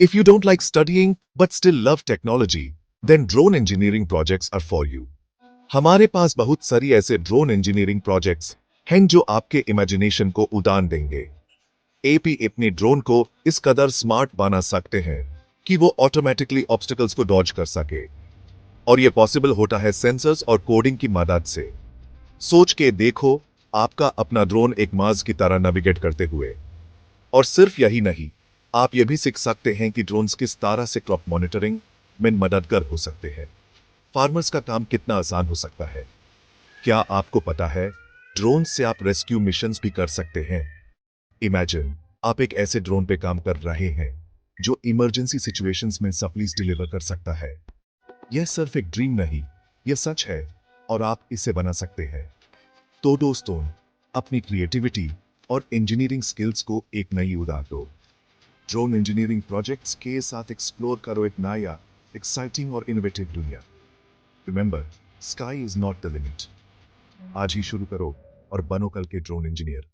If you don't like studying but still love technology, then drone engineering projects are for you. हमारे पास बहुत सारी ऐसे drone engineering projects हैं जो आपके इमेजिनेशन को उड़ान देंगे। एपी अपने ड्रोन को इस कदर स्मार्ट बना सकते हैं कि वो ऑटोमेटिकली ऑब्स्टिकल्स को डॉज कर सके, और ये पॉसिबल होता है सेंसर्स और कोडिंग की मदद से। सोच के देखो, आपका अपना ड्रोन एक मार्स की तरह नेविगेट करते हुए। और सिर्फ यही नहीं, आप ये भी सीख सकते हैं कि ड्रोन्स किस तरह से क्रॉप मॉनिटरिंग में मददगार हो सकते हैं। फार्मर्स का काम कितना आसान हो सकता है। क्या आपको पता है, ड्रोन से आप रेस्क्यू मिशंस भी कर सकते हैं। इमेजिन आप एक ऐसे ड्रोन पे काम कर रहे हैं जो इमरजेंसी सिचुएशंस में सप्लीज डिलीवर कर सकता है। यह सिर्फ एक ड्रीम नहीं, यह सच है, और आप इसे बना सकते हैं। तो दोस्तों, अपनी क्रिएटिविटी और इंजीनियरिंग स्किल्स को एक नई उड़ान दो। ड्रोन इंजीनियरिंग प्रोजेक्ट्स के साथ एक्सप्लोर करो एक नया, एक्साइटिंग और इनोवेटिव दुनिया। Remember, sky is not the limit. आज ही शुरू करो और बनो कल के ड्रोन इंजीनियर।